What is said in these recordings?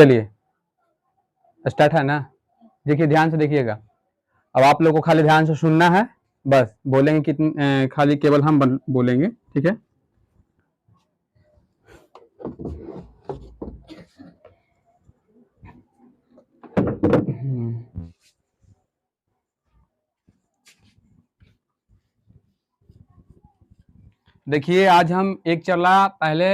चलिए स्टार्ट है ना। देखिए ध्यान से देखिएगा। अब आप लोग को खाली ध्यान से सुनना है, बस बोलेंगे कितने खाली केवल हम बोलेंगे, ठीक है। देखिए आज हम एक चरला पहले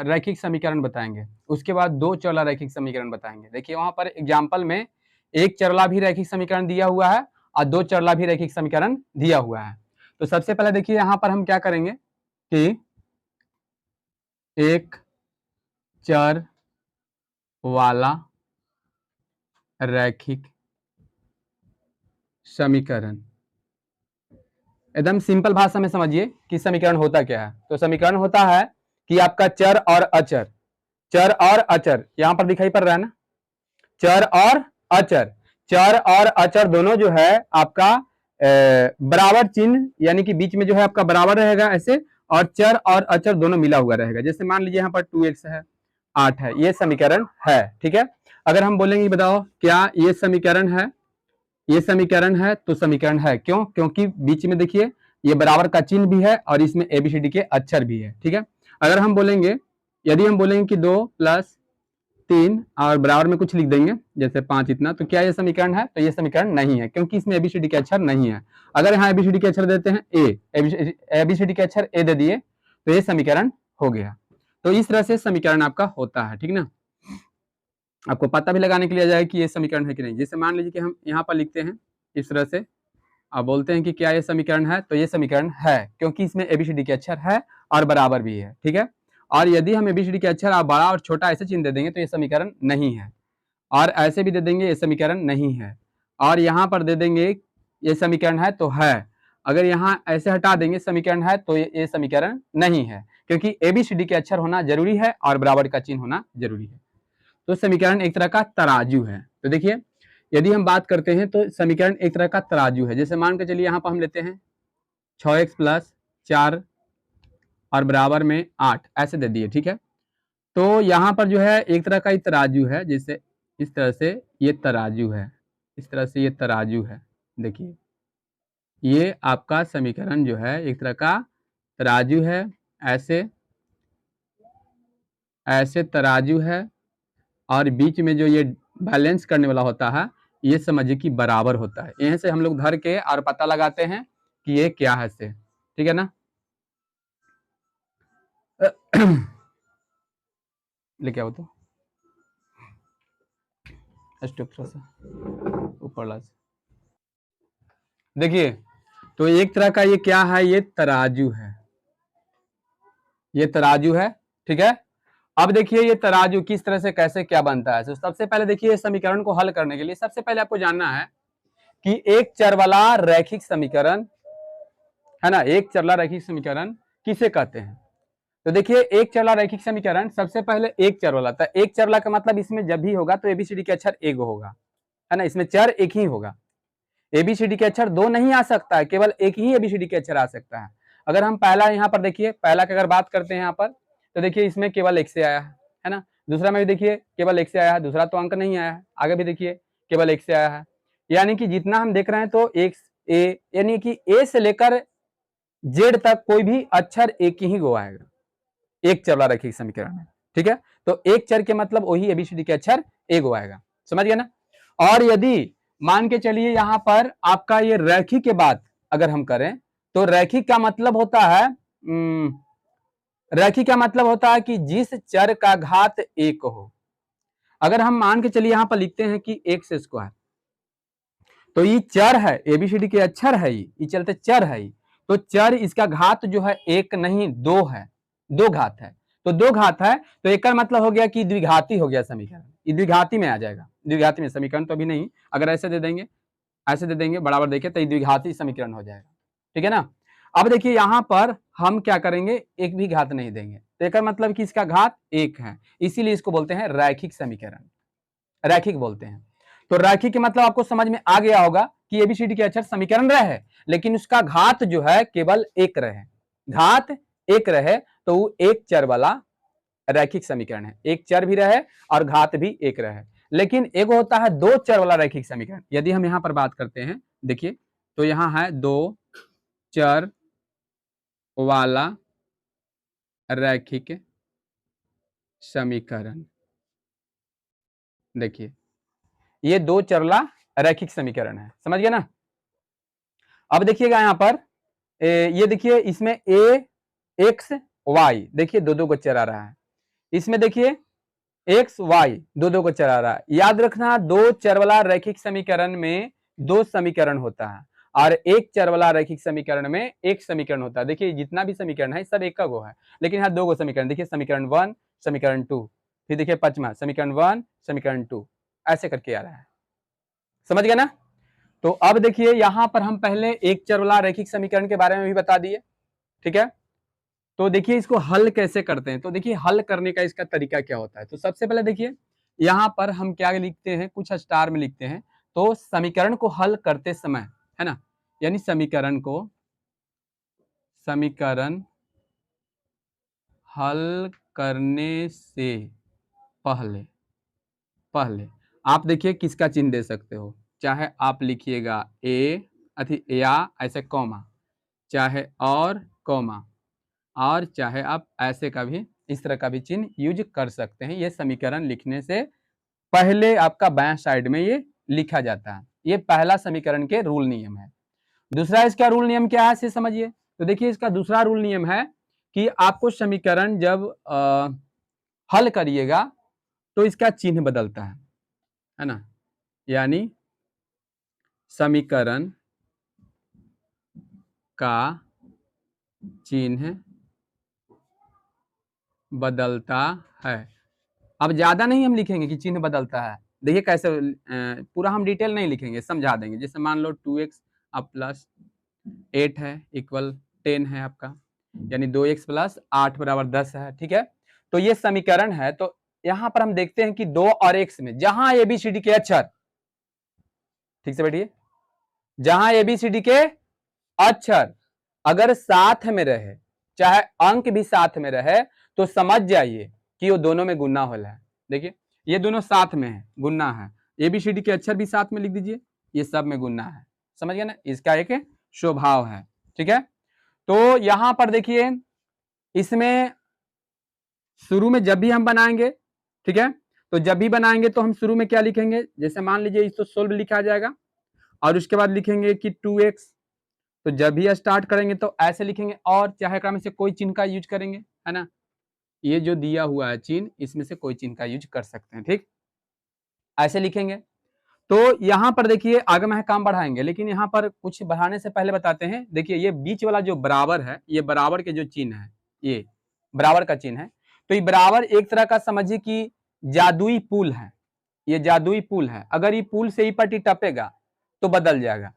रैखिक समीकरण बताएंगे, उसके बाद दो चरला रैखिक समीकरण बताएंगे। देखिए वहां पर एग्जाम्पल में एक चरला भी रैखिक समीकरण दिया हुआ है और दो चरला भी रैखिक समीकरण दिया हुआ है। तो सबसे पहले देखिए यहाँ पर हम क्या करेंगे कि एक चर वाला रैखिक समीकरण, एकदम सिंपल भाषा में समझिए कि समीकरण होता क्या है। तो समीकरण होता है कि आपका चर और अचर, चर और अचर यहां पर दिखाई पड़ रहा है ना, चर और अचर, चर और अचर दोनों जो है आपका बराबर चिन्ह, यानी कि बीच में जो है आपका बराबर रहेगा ऐसे, और चर और अचर दोनों मिला हुआ रहेगा। जैसे मान लीजिए यहाँ पर 2x है, 8 है, ये समीकरण है, ठीक है। अगर हम बोलेंगे बताओ क्या ये समीकरण है, ये समीकरण है, तो समीकरण है। क्यों? क्योंकि बीच में देखिए ये बराबर का चिन्ह भी है और इसमें एबीसीडी के अक्षर भी है, ठीक है। अगर हम बोलेंगे, यदि हम बोलेंगे कि 2 + 3 और बराबर में कुछ लिख देंगे जैसे 5 इतना, तो क्या ये समीकरण है? तो ये समीकरण नहीं है, क्योंकि इसमें एबीसीडी के अक्षर नहीं है। अगर यहाँ एबीसीडी के अक्षर देते हैं एबीसीडी के अक्षर ए दे दिए तो ये समीकरण हो गया। तो इस तरह से समीकरण आपका होता है, ठीक ना। आपको पता भी लगाने के लिए आ जाएगा कि ये समीकरण है कि नहीं। जैसे मान लीजिए कि हम यहाँ पर लिखते हैं इस तरह से, आप बोलते हैं कि क्या ये समीकरण है, तो ये समीकरण है, क्योंकि इसमें एबीसीडी के अक्षर है और बराबर भी है, ठीक है। और यदि हम एबीसीडी के अक्षर आप बड़ा और छोटा ऐसे चिन्ह दे देंगे तो ये समीकरण नहीं है, और ऐसे भी दे देंगे ये समीकरण नहीं है, और यहाँ पर दे देंगे ये समीकरण है तो है, अगर यहाँ ऐसे हटा देंगे समीकरण है तो ये समीकरण नहीं है, क्योंकि एबीसीडी के अक्षर होना जरूरी है और बराबर का चिन्ह होना जरूरी है। तो समीकरण एक तरह का तराजू है। तो देखिए यदि हम बात करते हैं तो समीकरण एक तरह का तराजू है। जैसे मान के चलिए यहाँ पर हम लेते हैं 6x + 4 और बराबर में 8 ऐसे दे दिए, ठीक है। तो यहाँ पर जो है एक तरह का ये तराजू है, जैसे इस तरह से ये तराजू है, इस तरह से ये तराजू है। देखिए ये आपका समीकरण जो है एक तरह का तराजू है, ऐसे ऐसे तराजू है, और बीच में जो ये बैलेंस करने वाला होता है ये समझिए कि बराबर होता है। यहीं से हम लोग धर के और पता लगाते हैं कि ये क्या है से, ठीक है ना। लेके आओ तो ऊपर ला। देखिए तो एक तरह का ये क्या है, ये तराजू है, ये तराजू है, ठीक है। अब देखिए ये तराजू किस तरह से कैसे क्या बनता है। तो सबसे पहले देखिए इस समीकरण को हल करने के लिए सबसे पहले आपको जानना है कि एक चर वाला रैखिक समीकरण है ना, एक चरला रैखिक समीकरण किसे कहते हैं। तो देखिए एक चरला रैखिक समीकरण सबसे पहले एक चर वाला था। एक चरला का मतलब इसमें जब भी होगा तो एबीसीडी के अक्षर एक होगा, है ना, इसमें चर एक ही होगा। एबीसीडी के अक्षर दो नहीं आ सकता है, केवल एक ही एबीसीडी के अक्षर आ सकता है। अगर हम पहला यहाँ पर देखिए, पहला की अगर बात करते हैं यहाँ पर, तो देखिए इसमें केवल एक से आया है ना। दूसरा में भी देखिए केवल एक से आया है, दूसरा तो अंक नहीं आया है। आगे भी देखिए केवल एक से आया है, यानी कि जितना हम देख रहे हैं तो एक ए, यानी कि ए से लेकर जेड तक कोई भी अक्षर एक ही गो आएगा एक चरला रैखिक समीकरण में, ठीक है। तो एक चर के मतलब वही एबीसीडी के अक्षर एक गो आएगा, समझ गया ना। और यदि मान के चलिए यहाँ पर आपका ये रैखिक के बाद अगर हम करें तो रैखिक का मतलब होता है रैखिक का मतलब होता है कि जिस चर का घात एक हो। अगर हम मान के चलिए यहाँ पर लिखते हैं कि x², तो ये चर है, एबीसीडी के अक्षर है, ये चलते चर है, तो चर इसका घात जो है एक नहीं दो है, दो घात है। तो दो घात है तो एक मतलब हो गया कि द्विघाती हो गया समीकरण, ये द्विघाती में आ जाएगा। द्विघाती में समीकरण तो अभी नहीं, अगर ऐसे दे देंगे, ऐसे दे देंगे बराबर देखिए तो ये द्विघाती समीकरण हो जाएगा, ठीक है ना। अब देखिए यहाँ पर हम क्या करेंगे, एक भी घात नहीं देंगे, तो एक मतलब कि इसका घात एक है, इसीलिए इसको बोलते हैं रैखिक समीकरण, रैखिक बोलते हैं। तो रैखिक के मतलब आपको समझ में आ गया होगा कि एबीसीडी के अक्षर समीकरण रहे लेकिन उसका घात जो है केवल एक रहे, घात एक रहे, तो वो एक चर वाला रैखिक समीकरण है, एक चर भी रहे और घात भी एक रहे। लेकिन एक होता है दो चर वाला रैखिक समीकरण। यदि हम यहाँ पर बात करते हैं, देखिए तो यहाँ है दो चर वाला रैखिक समीकरण। देखिए ये दो चर वाला रैखिक समीकरण है, समझ गए ना। अब देखिएगा यहाँ पर ये देखिए इसमें ए एक्स वाई, देखिए दो दो को चर आ रहा है। इसमें देखिए एक्स वाई दो दो को चर आ रहा है। याद रखना दो चर वाला रैखिक समीकरण में दो समीकरण होता है और एक चर वाला रैखिक समीकरण में एक समीकरण होता है। देखिए जितना भी समीकरण है सब एक का गो है, लेकिन यहाँ दो गो समीकरण। देखिए समीकरण 1 समीकरण 2, फिर देखिए पचमा समीकरण 1 समीकरण 2, ऐसे करके आ रहा है, समझ गया ना। तो अब देखिए यहां पर हम पहले एक चर वाला रैखिक समीकरण के बारे में भी बता दिए, ठीक है। तो देखिए इसको हल कैसे करते हैं, तो देखिए हल करने का इसका तरीका क्या होता है। तो सबसे पहले देखिए यहां पर हम क्या लिखते हैं, कुछ स्टार में लिखते हैं। तो समीकरण को हल करते समय, है ना, यानी समीकरण हल करने से पहले आप देखिए किसका चिन्ह दे सकते हो। चाहे आप लिखिएगा ए अथी या ऐसे कॉमा, चाहे और कॉमा, और चाहे आप ऐसे का भी इस तरह का भी चिन्ह यूज कर सकते हैं। ये समीकरण लिखने से पहले आपका बाएं साइड में ये लिखा जाता है। ये पहला समीकरण के रूल नियम है। दूसरा इसका रूल नियम क्या है इसे समझिए। तो देखिए इसका दूसरा रूल नियम है कि आपको समीकरण जब हल करिएगा तो इसका चिन्ह बदलता है ना, यानी समीकरण का चिन्ह बदलता है। अब ज्यादा नहीं हम लिखेंगे कि चिन्ह बदलता है। देखिए कैसे, पूरा हम डिटेल नहीं लिखेंगे, समझा देंगे। जैसे मान लो 2x अब प्लस 8 है इक्वल 10 है आपका, यानी 2x प्लस 8 बराबर 10 है, ठीक है। तो ये समीकरण है। तो यहां पर हम देखते हैं कि 2 और x में जहां ABCD के अक्षर, ठीक से बैठिए, जहां ABCD के अक्षर अगर साथ में रहे, चाहे अंक भी साथ में रहे, तो समझ जाइए कि वो दोनों में गुना होला है। देखिए ये दोनों साथ में है, गुना है। ABCD के अक्षर भी साथ में लिख दीजिए, ये सब में गुना है, समझ गए ना। इसका एक स्वभाव है, ठीक है। तो यहां पर देखिए इसमें शुरू में जब भी हम बनाएंगे, ठीक है, तो जब भी बनाएंगे तो हम शुरू में क्या लिखेंगे। जैसे मान लीजिए इसको सोल्व लिखा जाएगा और उसके बाद लिखेंगे कि 2x। तो जब भी स्टार्ट करेंगे तो ऐसे लिखेंगे, और चाहे क्रम से कोई चिन्ह का यूज करेंगे, है ना। ये जो दिया हुआ है चिन्ह, इसमें से कोई चिन्ह का यूज कर सकते हैं, ठीक, ऐसे लिखेंगे। तो यहां पर देखिए आगे में काम बढ़ाएंगे, लेकिन यहां पर कुछ बढ़ाने से पहले बताते हैं। देखिए ये बीच वाला जो बराबर है, ये बराबर के जो चिन्ह है, ये बराबर का चिन्ह है। तो ये बराबर एक तरह का समझिए कि जादुई पुल है। ये जादुई पुल है, अगर ये पुल से ही पट्टी टपेगा तो बदल जाएगा।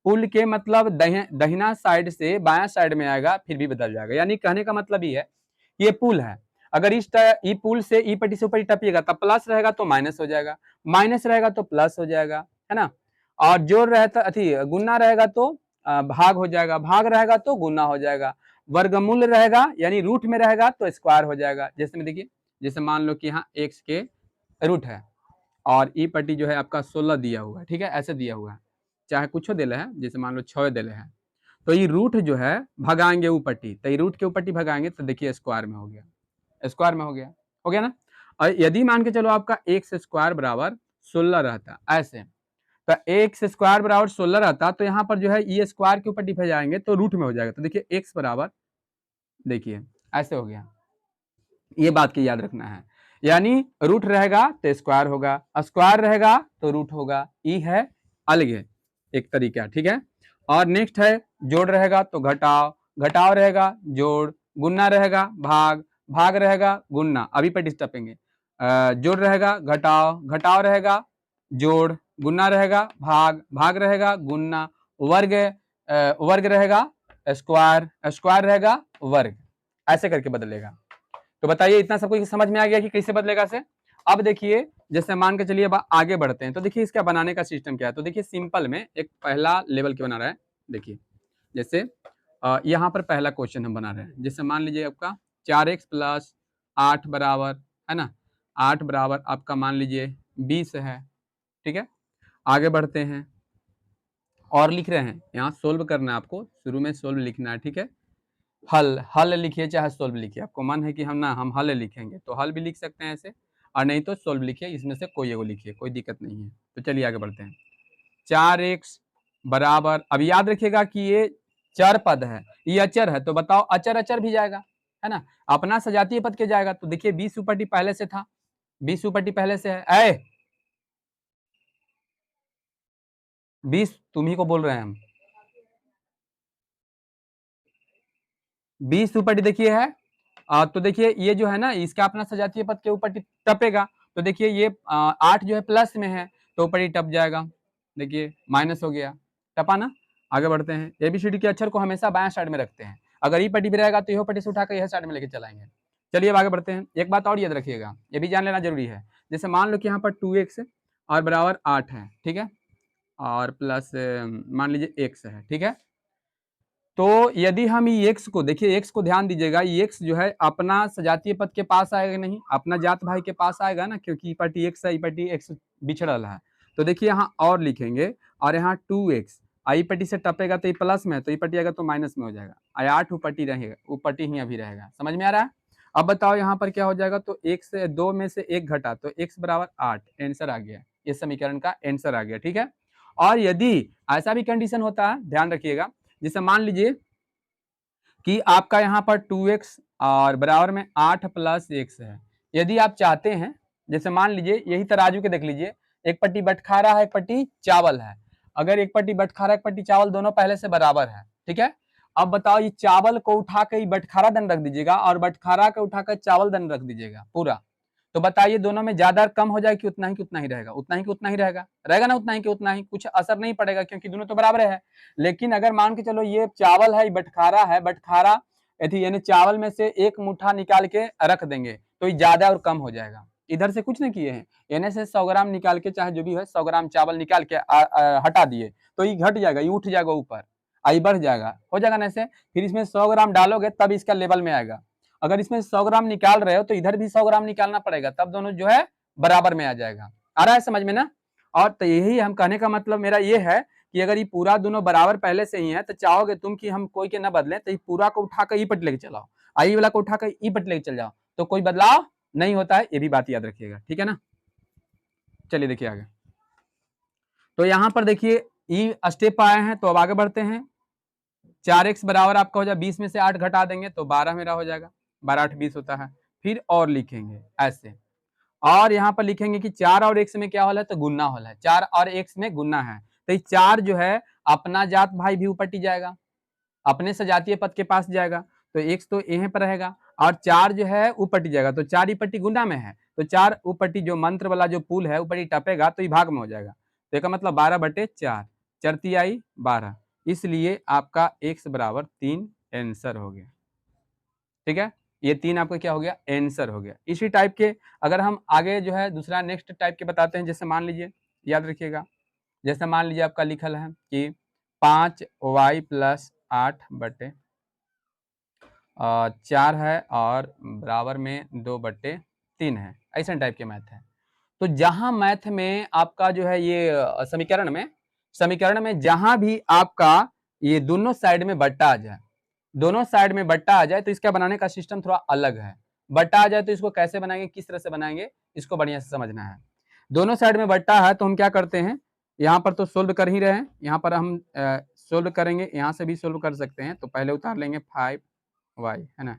पुल के मतलब दहिना साइड से बायां साइड में आएगा, फिर भी बदल जाएगा। यानी कहने का मतलब ये है, ये पुल है, अगर ई पुल से ई पट्टी से ऊपर टपिएगा तब प्लस रहेगा तो माइनस हो जाएगा, माइनस रहेगा तो प्लस हो जाएगा, है ना। और जोड़ रहता अथी गुना रहेगा तो भाग हो जाएगा, भाग रहेगा तो गुना हो जाएगा, वर्गमूल रहेगा यानी रूट में रहेगा तो स्क्वायर हो जाएगा। जैसे में देखिए, जैसे मान लो कि यहाँ x के रूट है और ई पट्टी जो है आपका 16 दिया हुआ है, ठीक है, ऐसे दिया हुआ है, चाहे कुछ दिले है, जैसे मान लो 6 दिले है, तो ये रूट जो है भगाएंगे ऊपट्टी, तो ये रूट के ऊपट्टी भगाएंगे तो देखिए स्क्वायर में हो गया, स्क्वायर में हो गया ना। और यदि मान के चलो आपका एक्स स्क्वायर बराबर 16 रहता ऐसे, तो एक्स स्क्वायर बराबर 16 रहता, तो यहाँ पर जो है ये स्क्वायर के ऊपर डिफे जाएंगे तो रूट में हो जाएगा। तो देखिए एक्स बराबर, देखिए ऐसे हो गया, ये बात की याद रखना है। यानी रूट रहेगा तो स्क्वायर होगा, स्क्वायर रहेगा तो रूट होगा, ई है अलग है एक तरीका, ठीक है। और नेक्स्ट है जोड़ रहेगा तो घटाव, घटाव रहेगा जोड़, गुना रहेगा भाग, भाग रहेगा गुना, अभी पे डिस्टर्बेंगे। जोड़ रहेगा घटाव, घटाव रहेगा जोड़, गुना रहेगा भाग, भाग रहेगा गुना, वर्ग वर्ग रहेगा स्क्वायर, स्क्वायर रहेगा वर्ग, ऐसे करके बदलेगा। तो बताइए इतना सबको समझ में आ गया कि कैसे बदलेगा से। अब देखिए जैसे मान के चलिए अब आगे बढ़ते हैं, तो देखिए इसका बनाने का सिस्टम क्या है। तो देखिए सिंपल में एक पहला लेवल के बना रहा है। देखिए जैसे यहाँ पर पहला क्वेश्चन हम बना रहे हैं, जैसे मान लीजिए आपका 4x प्लस 8 बराबर, है ना, 8 बराबर आपका मान लीजिए 20 है। ठीक है, आगे बढ़ते हैं और लिख रहे हैं, यहाँ सोल्व करना है आपको, शुरू में सोल्व लिखना है। ठीक है, हल हल लिखिए चाहे सोल्व लिखिए, आपको मन है कि हम हल लिखेंगे तो हल भी लिख सकते हैं ऐसे, और नहीं तो सोल्व लिखिए, इसमें से कोई एगो लिखिए, कोई दिक्कत नहीं है। तो चलिए आगे बढ़ते हैं। 4x बराबर, अब याद रखिएगा कि ये चर पद है, ये अचर है, तो बताओ अचर अचर भी जाएगा, है ना, अपना सजातीय पद के जाएगा। तो देखिए 20 ऊपर टी पहले से था, 20 ऊपर टी पहले से है, 20 तुम्ही को बोल रहे हैं हम, 20 ऊपर टी देखिए है, तो देखिए ये जो है ना, इसका अपना सजातीय पद के ऊपर टपेगा, तो देखिए ये 8 जो है प्लस में है, तो ऊपर ही टप जाएगा, देखिए माइनस हो गया, टपा ना। आगे बढ़ते हैं, एबीसीडी के अक्षर को हमेशा बाएं साइड में रखते हैं, अगर ई पट्टी भी रहेगा तो यह पट्टी से उठाकर यह साइड में लेके चलाएंगे। चलिए अब आगे बढ़ते हैं। एक बात और याद रखिएगा, ये भी जान लेना जरूरी है, जैसे मान लो कि यहाँ पर 2x और बराबर 8 है, ठीक है, और प्लस मान लीजिए x है, ठीक है, तो यदि हम ये x को देखिए, x को ध्यान दीजिएगा, ये x जो है अपना सजातीय पद के पास आएगा नहीं, अपना जात भाई के पास आएगा ना, क्योंकि पट्टी x है, पट्टी x बिछड़ल है, तो देखिए यहाँ और लिखेंगे, और यहाँ 2x आई पट्टी से टपेगा तो ये प्लस में है, तो ये पट्टी आएगा तो माइनस में हो जाएगा, 8 ऊपट्टी रहेगा, ऊपट्टी ही अभी रहेगा, समझ में आ रहा है। अब बताओ यहाँ पर क्या हो जाएगा, तो एक से 2 में से 1 घटा, तो x बराबर 8, आंसर आ गया, इस समीकरण का आंसर आ गया। ठीक है, और यदि ऐसा भी कंडीशन होता है, ध्यान रखिएगा, जैसे मान लीजिए कि आपका यहाँ पर 2x और बराबर में 8 प्लस x है, यदि आप चाहते हैं, जैसे मान लीजिए यही तराजू के देख लीजिए, एक पट्टी बटखारा है, एक पट्टी चावल है, अगर एक पट्टी बटखारा एक पट्टी चावल दोनों पहले से बराबर है, ठीक है, अब बताओ ये चावल को उठाकर बटखारा दंड रख दीजिएगा और बटखारा को उठाकर चावल दंड रख दीजिएगा पूरा, तो बताइए दोनों में ज्यादा कम हो जाए कि उतना ही कि उतना ही रहेगा, उतना ही कि उतना ही रहेगा, रहेगा ना, उतना ही कि उतना ही, कुछ असर नहीं पड़ेगा क्योंकि दोनों तो बराबर है। लेकिन अगर मान के चलो ये चावल है, बटखारा है, बटखारा यानी चावल में से एक मुठ्ठा निकाल के रख देंगे तो ये ज्यादा और कम हो जाएगा, इधर से कुछ नहीं किए हैं, एने से 100 ग्राम निकाल के, चाहे जो भी है 100 ग्राम चावल निकाल के हटा दिए, तो ये घट जाएगा, ये उठ जाएगा ऊपर, आई बढ़ जाएगा, हो जाएगा ना ऐसे, फिर इसमें 100 ग्राम डालोगे तब इसका लेवल में आएगा, अगर इसमें 100 ग्राम निकाल रहे हो तो इधर भी 100 ग्राम निकालना पड़ेगा, तब दोनों जो है बराबर में आ जाएगा। आ रहा है समझ में ना। और तो यही हम कहने का मतलब मेरा ये है कि अगर ये पूरा दोनों बराबर पहले से ही है, तो चाहोगे तुम कि हम कोई के ना बदले, तो ये पूरा को उठाकर ई पट लेके चलाओ, आई वाला को उठाकर ई पट लेके चल जाओ, तो कोई बदलाव नहीं होता है, ये भी बात याद रखिएगा, ठीक है ना। चलिए देखिए आगे, तो यहां पर देखिए ई स्टेप आए हैं, तो अब आगे बढ़ते हैं। 4x बराबर आपका हो जाए 20 में से 8 घटा देंगे तो 12 मेरा हो जाएगा, 12 8 20 होता है, फिर और लिखेंगे ऐसे, और यहाँ पर लिखेंगे कि 4 और x में क्या होला है, तो गुन्ना होला है, 4 और x में गुन्ना है, तो 4 जो है अपना जात भाई भी ऊपर जाएगा, अपने सजातीय पद के पास जाएगा, तो x तो यहीं पर रहेगा, और 4 जो है ऊपर जाएगा, तो 4 ईपट्टी गुना में है, तो 4 ऊपट्टी जो मंत्र वाला जो पुल है ऊपर टपेगा तो ये भाग में हो जाएगा, तो इसका मतलब 12/4, चरती आई 12, इसलिए आपका x बराबर 3 आंसर हो गया। ठीक है, ये 3 आपका क्या हो गया, आंसर हो गया। इसी टाइप के अगर हम आगे जो है दूसरा नेक्स्ट टाइप के बताते हैं, जैसे मान लीजिए, याद रखिएगा, जैसे मान लीजिए आपका लिखल है कि 5y + 8/4 है और बराबर में 2/3 है, ऐसा टाइप के मैथ है। तो जहां मैथ में आपका जो है ये समीकरण में जहां भी आपका ये दोनों साइड में बट्टा आ जाए, दोनों साइड में बट्टा आ जाए, तो इसका बनाने का सिस्टम थोड़ा अलग है। बट्टा आ जाए तो इसको कैसे बनाएंगे, किस तरह से बनाएंगे, इसको बढ़िया से समझना है। दोनों साइड में बट्टा है तो हम क्या करते हैं, यहाँ पर तो सोल्व कर ही रहे हैं, यहाँ पर हम सोल्व करेंगे, यहाँ से भी सोल्व कर सकते हैं, तो पहले उतार लेंगे 5y, है ना,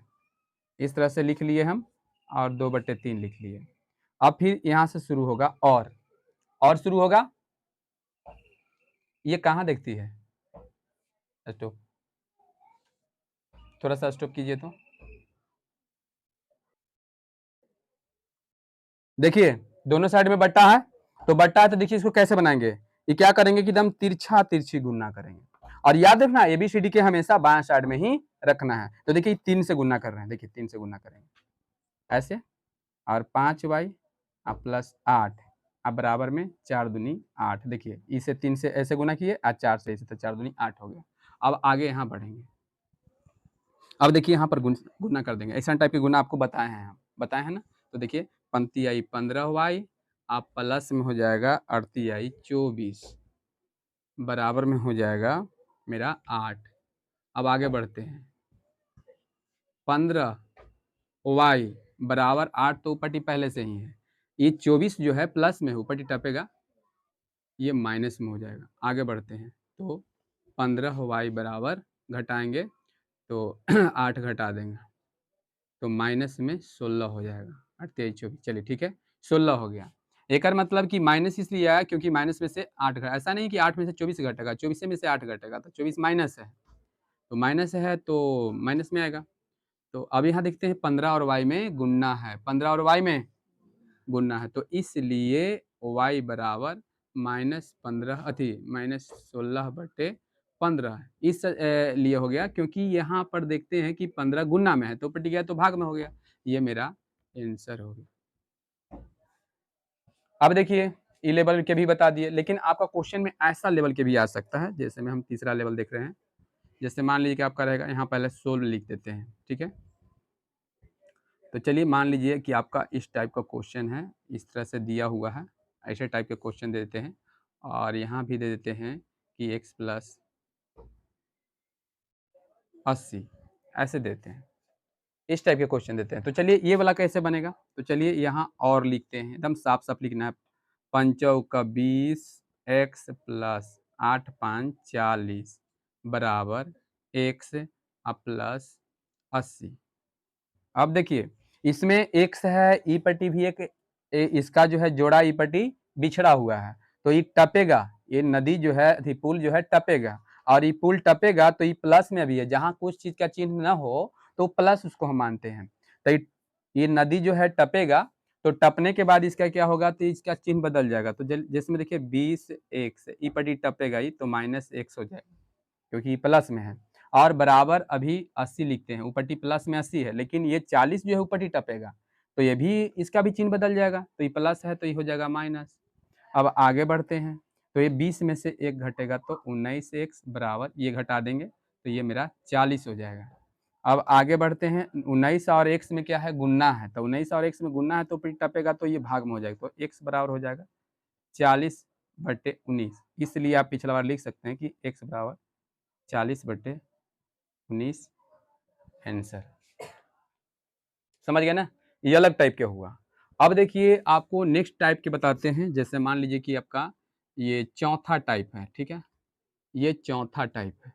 इस तरह से लिख लिए हम, और 2/3 लिख लिए। अब फिर यहाँ से शुरू होगा और शुरू होगा, ये कहाँ देखती है स्टॉप, थोड़ा सा स्टॉप कीजिए, तो देखिए दोनों साइड में बट्टा है, तो बट्टा है तो देखिए इसको कैसे बनाएंगे, ये क्या करेंगे कि एकदम तिरछा तिरछी गुना करेंगे, और याद रखना एबीसीडी के हमेशा बाएं साइड में ही रखना है, तो देखिए 3 से गुना कर रहे हैं, देखिए 3 से गुना करेंगे ऐसे, और 5y + 8 अब बराबर में 4 दूनी 8, देखिए इसे 3 से ऐसे गुना किए और 4 से ऐसे, तो 4 दूनी 8 हो गया। अब आगे यहाँ बढ़ेंगे, अब देखिए यहाँ पर गुना कर देंगे, ऐसा टाइप के गुना आपको बताए हैं हम, बताए हैं ना। तो देखिए पंक्ति आई 15y, आप प्लस में हो जाएगा अड़ती आई 24, बराबर में हो जाएगा मेरा 8। अब आगे बढ़ते हैं, 15y बराबर 8, तो ऊपर पहले से ही है। ये 24 जो है प्लस में, ऊपर टपेगा, ये माइनस में हो जाएगा। आगे बढ़ते हैं, तो 15y बराबर घटाएंगे तो 8 घटा देंगे तो माइनस में 16 हो जाएगा, 28 24, चलिए ठीक है 16 हो गया। एक और मतलब कि माइनस इसलिए आया क्योंकि माइनस में से 8 घटा, ऐसा नहीं कि 8 में से 24 घटेगा, 24 में से 8 घटेगा, तो 24 माइनस है, तो माइनस है तो माइनस में आएगा। तो अब यहाँ देखते हैं 15 और y में गुणना है, 15 और y में गुणना है, तो इसलिए y बराबर -15 -16/15 इस लिए हो गया, क्योंकि यहाँ पर देखते हैं कि 15 गुणा में है तो ऊपर गया तो भाग में हो गया, ये मेरा आंसर हो गया। अब देखिए ई लेवल के भी बता दिए, लेकिन आपका क्वेश्चन में ऐसा लेवल के भी आ सकता है, जैसे में हम तीसरा लेवल देख रहे हैं। जैसे मान लीजिए कि आपका रहेगा, यहाँ पहले सोल्व लिख देते हैं, ठीक है। तो चलिए मान लीजिए कि आपका इस टाइप का क्वेश्चन है, इस तरह से दिया हुआ है, ऐसे टाइप के क्वेश्चन दे देते हैं, और यहाँ भी दे देते हैं कि x + 80 ऐसे देते हैं, इस टाइप के क्वेश्चन देते हैं। तो चलिए ये वाला कैसे बनेगा, तो चलिए यहाँ और लिखते हैं, एकदम साफ साफ लिखना है। 5 × 20 x + 8 × 5 = 40 बराबर x + 80। अब देखिए इसमें x है, ई पट्टी भी एक इसका जो है जोड़ा ई पट्टी बिछड़ा हुआ है, तो ये टपेगा, ये नदी जो है पुल जो है टपेगा, और ये पुल टपेगा तो ये प्लस में भी है, जहाँ कुछ चीज का चिन्ह न हो तो प्लस उसको हम मानते हैं। तो ये नदी जो है टपेगा, तो टपने के बाद इसका क्या होगा, तो इसका चिन्ह बदल जाएगा। तो जिसमें देखिए 20x ई पट्टी टपेगा ही तो -x हो जाएगा, क्योंकि ये प्लस में है, और बराबर अभी 80 लिखते हैं, ऊपर प्लस में 80 है, लेकिन ये 40 जो है ऊपर टपेगा, तो ये भी इसका भी चिन्ह बदल जाएगा, तो ये प्लस है तो ये हो जाएगा माइनस। अब आगे बढ़ते हैं, तो ये 20 में से 1 घटेगा तो 19x बराबर, ये घटा देंगे तो ये मेरा 40 हो जाएगा। अब आगे बढ़ते हैं, 19 और x में क्या है, गुणना है, तो 19 और x में गुणना है तो फिर टपेगा तो ये भाग में हो जाएगा, तो x बराबर हो जाएगा 40/19। इसलिए आप पिछला बार लिख सकते हैं कि x बराबर 40/19 आंसर। समझ गए ना, ये अलग टाइप के हुआ। अब देखिए आपको नेक्स्ट टाइप के बताते हैं, जैसे मान लीजिए कि आपका ये चौथा टाइप है, ठीक है, ये चौथा टाइप है।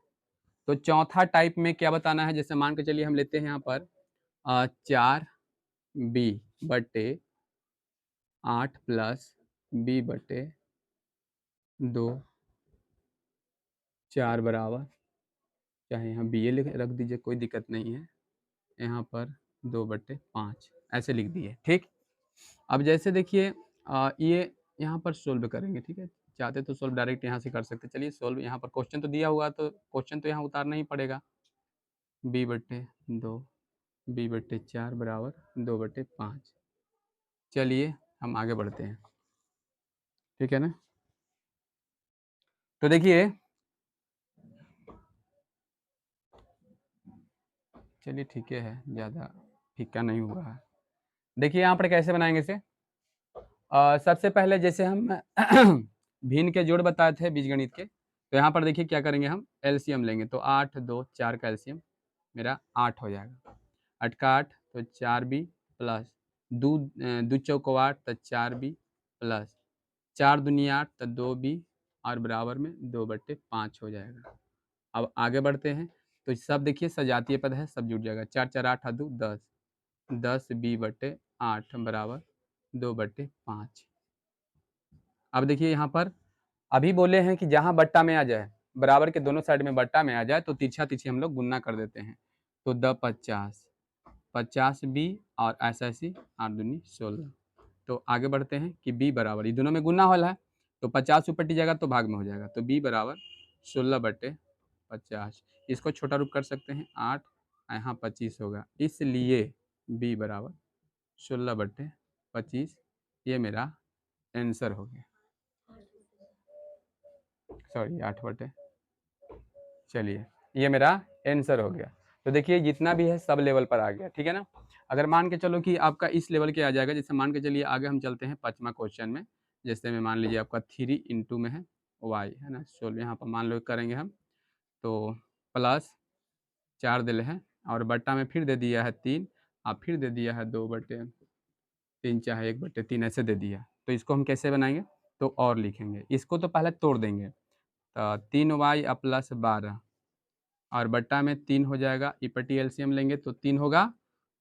तो चौथा टाइप में क्या बताना है, जैसे मान के चलिए हम लेते हैं यहाँ पर 4b/8 + b/2 4 बराबर, चाहे यहाँ बी ए रख दीजिए, कोई दिक्कत नहीं है, यहाँ पर 2/5 ऐसे लिख दिए, ठीक। अब जैसे देखिए ये यहाँ पर सोल्व करेंगे, ठीक है, चाहते तो सोल्व डायरेक्ट यहाँ से कर सकते। चलिए सोल्व, यहाँ पर क्वेश्चन तो दिया हुआ तो क्वेश्चन तो यहाँ उतारना ही पड़ेगा। b/2 b/4 बराबर 2/5। चलिए हम आगे बढ़ते हैं, ठीक है ना। तो देखिए, चलिए ठीक है, ज़्यादा फीका नहीं हुआ है। देखिए यहाँ पर कैसे बनाएंगे इसे। सबसे पहले जैसे हम भिन्न के जोड़ बताए थे बीजगणित के, तो यहाँ पर देखिए क्या करेंगे, हम एलसीएम लेंगे, तो 8 2 4 का एलसीएम मेरा 8 हो जाएगा। 8 का 8 तो 4b प्लस 2 चौको 8 तो 4b प्लस 4 दूनी 8 तो 2b और बराबर में 2/5 हो जाएगा। अब आगे बढ़ते हैं, तो सब देखिए सजातीय पद है, सब जुड़ जाएगा। 4 4 8 2 10 10b/8 बराबर 2/5। अब देखिए यहाँ पर अभी बोले हैं कि जहाँ बट्टा में आ जाए, बराबर के दोनों साइड में बट्टा में आ जाए तो तिरछा तिरछी हम लोग गुना कर देते हैं, तो 10 50b और ऐसा ऐसी 8 दूनी 16। तो आगे बढ़ते हैं कि b बराबर, ये दोनों में गुना वाला है तो 50 ऊपर जाएगा तो भाग में हो जाएगा, तो b बराबर 16/50। इसको छोटा रूप कर सकते हैं, 8 यहाँ 25 होगा, इसलिए b बराबर 16/25, ये मेरा आंसर हो गया। सॉरी 8 बटे, चलिए ये मेरा आंसर हो गया। तो देखिए जितना भी है सब लेवल पर आ गया, ठीक है ना। अगर मान के चलो कि आपका इस लेवल के आ जाएगा, जैसे मान के चलिए आगे हम चलते हैं 5वां क्वेश्चन में। जैसे में मान लीजिए आपका 3 इंटू में है y है ना, चलो यहाँ पर मान लो करेंगे हम, तो प्लस 4 दिले हैं और बट्टा में फिर दे दिया है 3 और फिर दे दिया है 2/3 चाहे 1/3 ऐसे दे दिया। तो इसको हम कैसे बनाएंगे, तो और लिखेंगे, इसको तो पहले तोड़ देंगे। तो 3y प्लस 12 और बट्टा में 3 हो जाएगा, इपटी एलसीएम लेंगे तो 3 होगा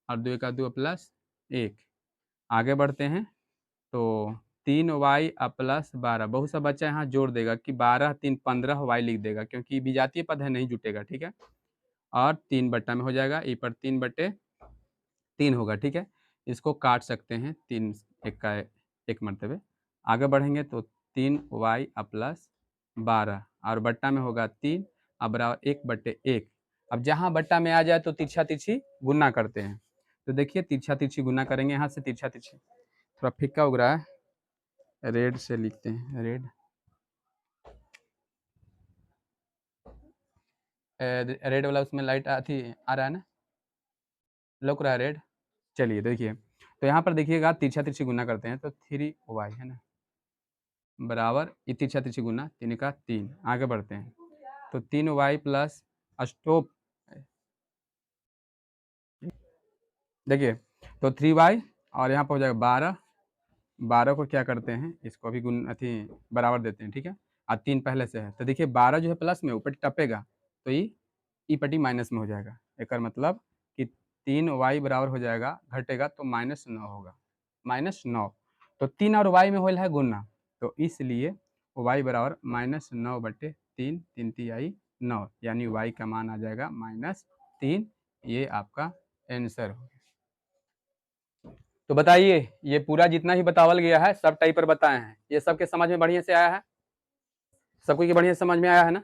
और 2 का 2 प्लस 1। आगे बढ़ते हैं, तो 3y प्लस 12 बहुत सा बच्चा यहाँ जोड़ देगा कि 12 3 15y लिख देगा, क्योंकि विजातीय पद है नहीं जुटेगा, ठीक है। और 3 बट्टा में हो जाएगा, ई पर 3/3 होगा, ठीक है। इसको काट सकते हैं 3 एक का 1 मरतबे। आगे बढ़ेंगे तो 3y प्लस 12 और बट्टा में होगा 3 और बराबर 1/1। अब जहाँ बट्टा में आ जाए तो तिरछा तिरछी गुना करते हैं। तो देखिए तिरछा तिरछी गुना करेंगे, यहाँ से तिरछा तिरछी थोड़ा फीका उग रहा है, रेड से लिखते हैं, रेड रेड वाला उसमें लाइट आती आ रहा है ना, लुक रहा है रेड। चलिए देखिए, तो यहाँ पर देखिएगा तिरछा तिरछी गुना करते हैं तो 3y है ना बराबर ये तिरछा तिरछी गुना 3 का 3। आगे बढ़ते हैं तो 3y प्लस स्टॉप, देखिए तो 3y और यहाँ पर हो जाएगा 12। 12 को क्या करते हैं, इसको भी गुण अथी बराबर देते हैं, ठीक है। और 3 पहले से है तो देखिए 12 जो है प्लस में ऊपर टपेगा तो ये ई पट्टी माइनस में हो जाएगा। एक मतलब कि 3y बराबर हो जाएगा, घटेगा तो -9 होगा, -9। तो 3 और y में होल है गुना, तो इसलिए y बराबर -9/3, 3 3 9, यानी y का मान आ जाएगा -3। ये आपका आंसर हो गया। तो बताइए ये पूरा जितना ही बतावल गया है सब टाइप पर बताए हैं, ये सबके समझ में बढ़िया से आया है, सबको ये बढ़िया समझ में आया है ना।